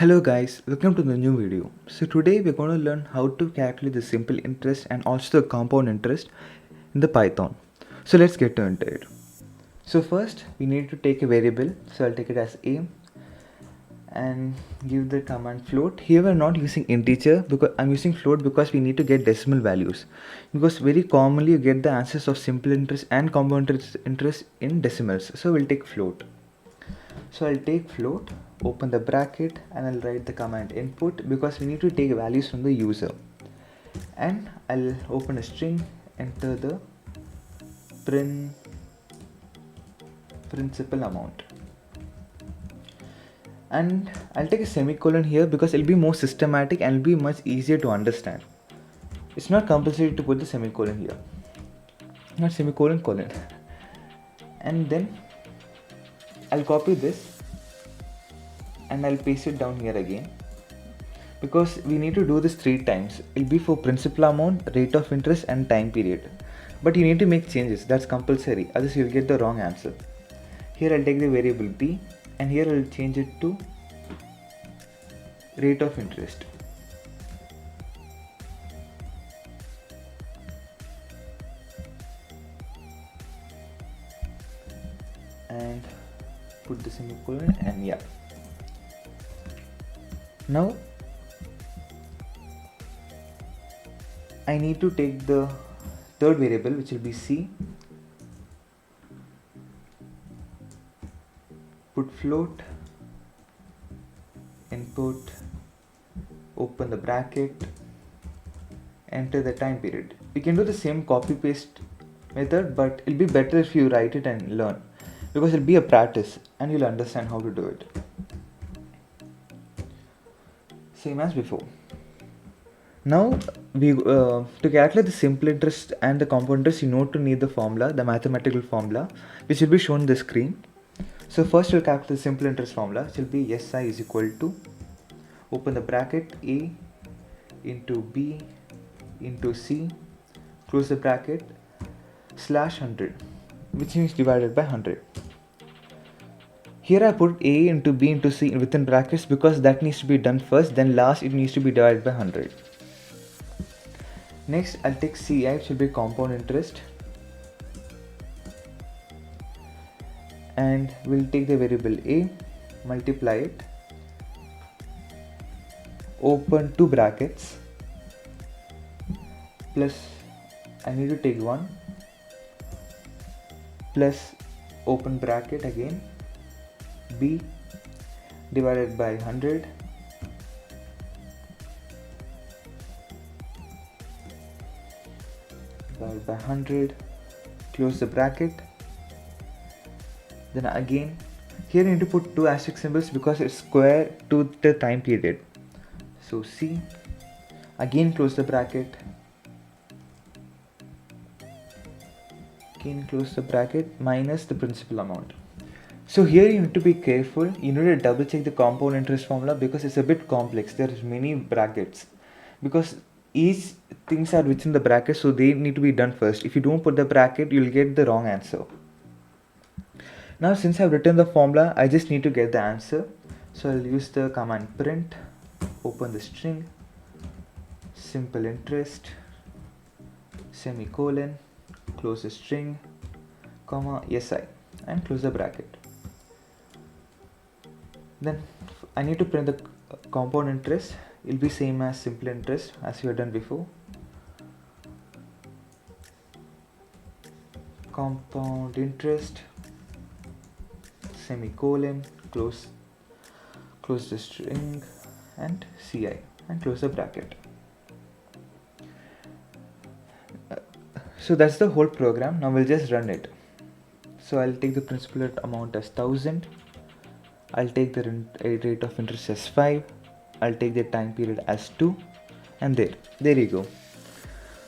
Hello guys, welcome to the new video. So today we're going to learn how to calculate the simple interest and also the compound interest in the Python. So let's get into it. So first we need to take a variable. So I'll take it as a and give the command float. Here we're not using integer because I'm using float because we need to get decimal values. Because very commonly you get the answers of simple interest and compound interest in decimals. So we'll take float. So I'll take float, open the bracket, and I'll write the command input because we need to take values from the user. And I'll open a string, enter the principal amount. And I'll take a semicolon here because it'll be more systematic and it'll be much easier to understand. It's not compulsory to put the semicolon here. Not semicolon, colon. And then I'll copy this and I'll paste it down here again because we need to do this 3 times. It'll be for principal amount, rate of interest and time period. But you need to make changes, that's compulsory, otherwise you'll get the wrong answer. Here I'll take the variable b and here I'll change it to rate of interest. And put the semicolon and yeah. Now I need to take the third variable which will be c, put float, input, open the bracket, enter the time period. You can do the same copy paste method, but it'll be better if you write it and learn because it'll be a practice and you'll understand how to do it. Same as before. Now we to calculate the simple interest and the compound interest, you know to need the formula, the mathematical formula, which will be shown on the screen. So first we'll calculate the simple interest formula, which will be SI is equal to, open the bracket, A into B into C, close the bracket, slash 100, which means divided by 100. Here I put A into B into C within brackets because that needs to be done first, then last it needs to be divided by 100. Next I'll take CI, which will be compound interest, and we'll take the variable A, multiply it, open 2 brackets, plus I need to take 1, plus open bracket again, B divided by 100, divided by 100, close the bracket. Then again here you need to put 2 asterisk symbols because it's square to the time period. So C, again close the bracket, again close the bracket, minus the principal amount. So here you need to be careful, you need to double check the compound interest formula because it's a bit complex. There is many brackets because each things are within the bracket, so they need to be done first. If you don't put the bracket, you'll get the wrong answer. Now since I've written the formula, I just need to get the answer. So I'll use the command print, open the string, simple interest, semicolon, close the string, comma, SI, and close the bracket. Then I need to print the compound interest. It'll be same as simple interest as we have done before. Compound interest, semicolon, close the string and CI and close the bracket. So that's the whole program. Now we'll just run it. So I'll take the principal amount as 1000. I'll take the rate of interest as 5. I'll take the time period as 2, and there you go.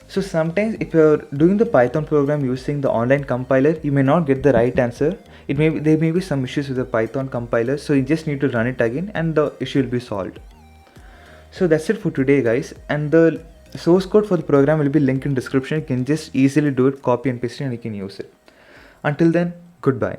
So sometimes if you're doing the Python program using the online compiler, you may not get the right answer. There may be some issues with the Python compiler, so you just need to run it again and the issue will be solved. So that's it for today guys, and the source code for the program will be linked in description. You can just easily do it, copy and paste it, and you can use it. Until then, goodbye.